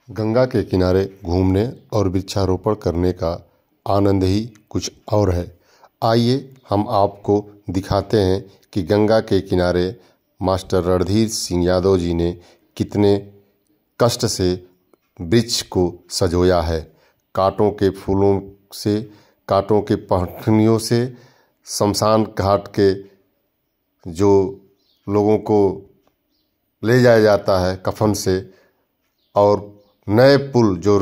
गंगा के किनारे घूमने और वृक्षारोपण करने का आनंद ही कुछ और है। आइए हम आपको दिखाते हैं कि गंगा के किनारे मास्टर रणधीर सिंह यादव जी ने कितने कष्ट से वृक्ष को संजोया है। कांटों के फूलों से, कांटों के पंखुड़ियों से, शमशान घाट के जो लोगों को ले जाया जाता है कफन से, और नए पुल जो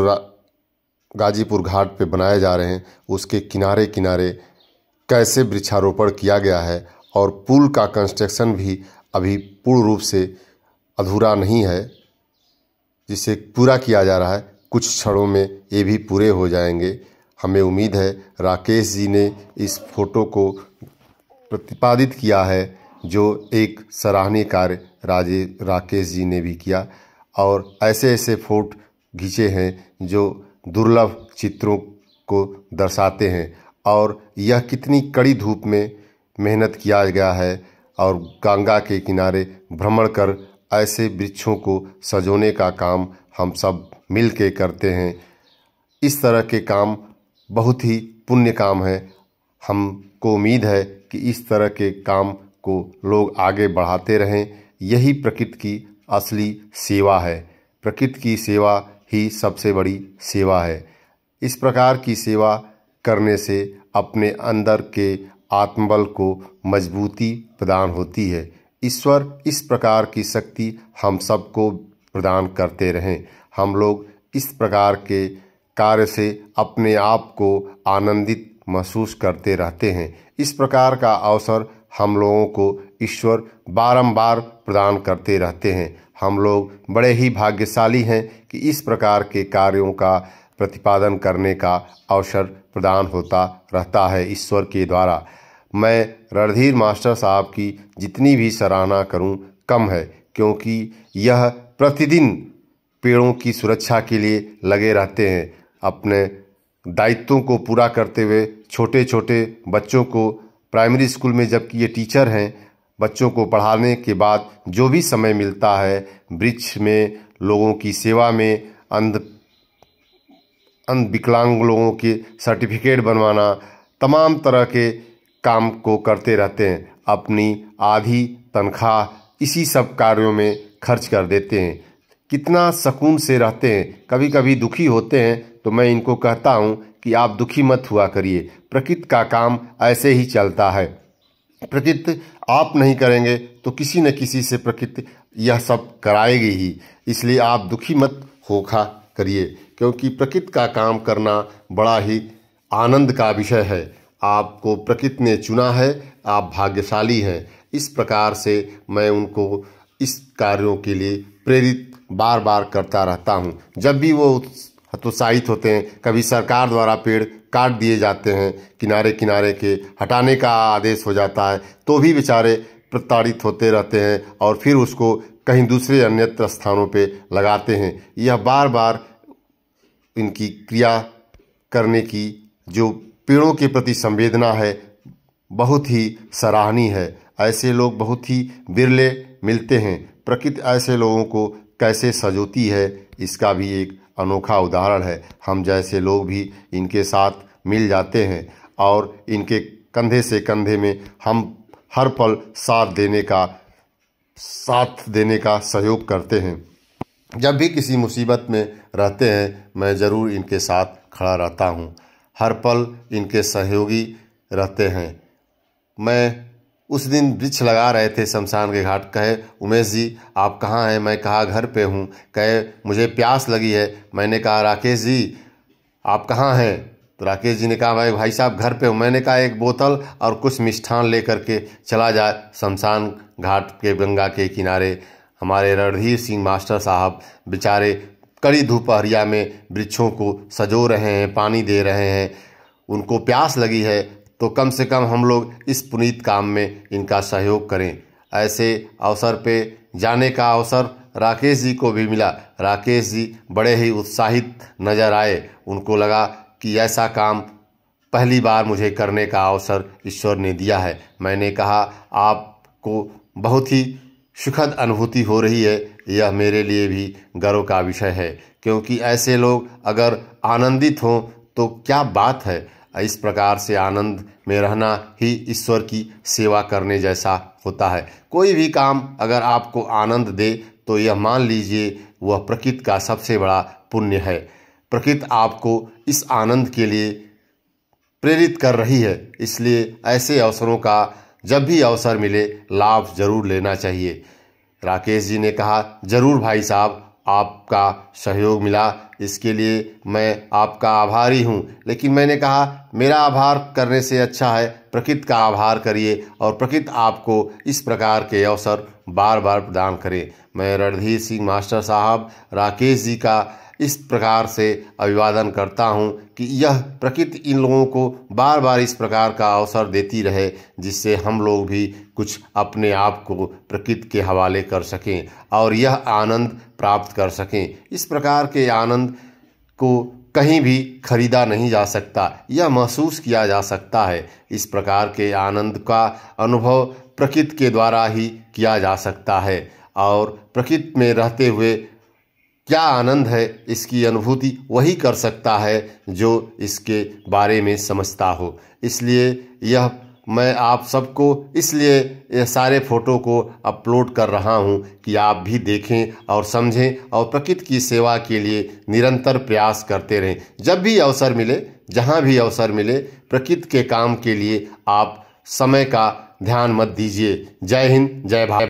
गाजीपुर घाट पे बनाए जा रहे हैं उसके किनारे किनारे कैसे वृक्षारोपण किया गया है, और पुल का कंस्ट्रक्शन भी अभी पूर्ण रूप से अधूरा नहीं है, जिसे पूरा किया जा रहा है। कुछ क्षणों में ये भी पूरे हो जाएंगे। हमें उम्मीद है राकेश जी ने इस फोटो को प्रतिपादित किया है, जो एक सराहनीय कार्य राकेश जी ने भी किया, और ऐसे ऐसे फोटो खींचे हैं जो दुर्लभ चित्रों को दर्शाते हैं। और यह कितनी कड़ी धूप में मेहनत किया गया है, और गंगा के किनारे भ्रमण कर ऐसे वृक्षों को सजोने का काम हम सब मिल के करते हैं। इस तरह के काम बहुत ही पुण्य काम है। हमको उम्मीद है कि इस तरह के काम को लोग आगे बढ़ाते रहें। यही प्रकृति की असली सेवा है। प्रकृति की सेवा ही सबसे बड़ी सेवा है। इस प्रकार की सेवा करने से अपने अंदर के आत्मबल को मजबूती प्रदान होती है। ईश्वर इस प्रकार की शक्ति हम सबको प्रदान करते रहें। हम लोग इस प्रकार के कार्य से अपने आप को आनंदित महसूस करते रहते हैं। इस प्रकार का अवसर हम लोगों को ईश्वर बारंबार प्रदान करते रहते हैं। हम लोग बड़े ही भाग्यशाली हैं कि इस प्रकार के कार्यों का प्रतिपादन करने का अवसर प्रदान होता रहता है ईश्वर के द्वारा। मैं रणधीर मास्टर साहब की जितनी भी सराहना करूं कम है, क्योंकि यह प्रतिदिन पेड़ों की सुरक्षा के लिए लगे रहते हैं। अपने दायित्वों को पूरा करते हुए छोटे छोटे बच्चों को प्राइमरी स्कूल में, जबकि ये टीचर हैं, बच्चों को पढ़ाने के बाद जो भी समय मिलता है वृक्ष में, लोगों की सेवा में, अंध विकलांग लोगों के सर्टिफिकेट बनवाना, तमाम तरह के काम को करते रहते हैं। अपनी आधी तनख्वाह इसी सब कार्यों में खर्च कर देते हैं। कितना सुकून से रहते हैं। कभी कभी दुखी होते हैं तो मैं इनको कहता हूँ कि आप दुखी मत हुआ करिए। प्रकृति का काम ऐसे ही चलता है। प्रकृति आप नहीं करेंगे तो किसी न किसी से प्रकृति यह सब कराएगी ही। इसलिए आप दुखी मत होखा करिए, क्योंकि प्रकृति का काम करना बड़ा ही आनंद का विषय है। आपको प्रकृति ने चुना है, आप भाग्यशाली हैं। इस प्रकार से मैं उनको इस कार्यों के लिए प्रेरित बार बार करता रहता हूँ। जब भी वो हतोत्साहित होते हैं, कभी सरकार द्वारा पेड़ काट दिए जाते हैं, किनारे किनारे के हटाने का आदेश हो जाता है, तो भी बेचारे प्रताड़ित होते रहते हैं और फिर उसको कहीं दूसरे अन्यत्र स्थानों पे लगाते हैं। यह बार बार इनकी क्रिया करने की जो पेड़ों के प्रति संवेदना है बहुत ही सराहनीय है। ऐसे लोग बहुत ही बिरले मिलते हैं। प्रकृति ऐसे लोगों को कैसे सजोती है, इसका भी एक अनोखा उदाहरण है। हम जैसे लोग भी इनके साथ मिल जाते हैं और इनके कंधे से कंधे में हम हर पल साथ देने का सहयोग करते हैं। जब भी किसी मुसीबत में रहते हैं मैं ज़रूर इनके साथ खड़ा रहता हूँ। हर पल इनके सहयोगी रहते हैं। मैं उस दिन वृक्ष लगा रहे थे शमशान के घाट। कहे, उमेश जी आप कहाँ हैं? मैं कहा घर पे हूँ। कहे, मुझे प्यास लगी है। मैंने कहा राकेश जी आप कहाँ हैं? तो राकेश जी ने कहा भाई साहब घर पे हूँ। मैंने कहा एक बोतल और कुछ मिष्ठान लेकर के चला जाए शमशान घाट के गंगा के किनारे। हमारे रणधीर सिंह मास्टर साहब बेचारे कड़ी दोपहरिया में वृक्षों को सजो रहे हैं, पानी दे रहे हैं। उनको प्यास लगी है तो कम से कम हम लोग इस पुनीत काम में इनका सहयोग करें। ऐसे अवसर पे जाने का अवसर राकेश जी को भी मिला। राकेश जी बड़े ही उत्साहित नजर आए। उनको लगा कि ऐसा काम पहली बार मुझे करने का अवसर ईश्वर ने दिया है। मैंने कहा आपको बहुत ही सुखद अनुभूति हो रही है, यह मेरे लिए भी गर्व का विषय है, क्योंकि ऐसे लोग अगर आनंदित हों तो क्या बात है। इस प्रकार से आनंद में रहना ही ईश्वर की सेवा करने जैसा होता है। कोई भी काम अगर आपको आनंद दे तो यह मान लीजिए वह प्रकृति का सबसे बड़ा पुण्य है। प्रकृति आपको इस आनंद के लिए प्रेरित कर रही है, इसलिए ऐसे अवसरों का जब भी अवसर मिले लाभ जरूर लेना चाहिए। राकेश जी ने कहा, जरूर भाई साहब, आपका सहयोग मिला इसके लिए मैं आपका आभारी हूँ। लेकिन मैंने कहा मेरा आभार करने से अच्छा है प्रकृति का आभार करिए और प्रकृति आपको इस प्रकार के अवसर बार बार प्रदान करे। मैं रणधीर सिंह मास्टर साहब राकेश जी का इस प्रकार से अभिवादन करता हूँ कि यह प्रकृति इन लोगों को बार बार इस प्रकार का अवसर देती रहे, जिससे हम लोग भी कुछ अपने आप को प्रकृति के हवाले कर सकें और यह आनंद प्राप्त कर सकें। इस प्रकार के आनंद को कहीं भी खरीदा नहीं जा सकता, यह महसूस किया जा सकता है। इस प्रकार के आनंद का अनुभव प्रकृति के द्वारा ही किया जा सकता है और प्रकृति में रहते हुए क्या आनंद है इसकी अनुभूति वही कर सकता है जो इसके बारे में समझता हो। इसलिए यह मैं आप सबको इसलिए ये सारे फोटो को अपलोड कर रहा हूं कि आप भी देखें और समझें और प्रकृति की सेवा के लिए निरंतर प्रयास करते रहें। जब भी अवसर मिले, जहां भी अवसर मिले, प्रकृति के काम के लिए आप समय का ध्यान मत दीजिए। जय हिंद, जय भारत।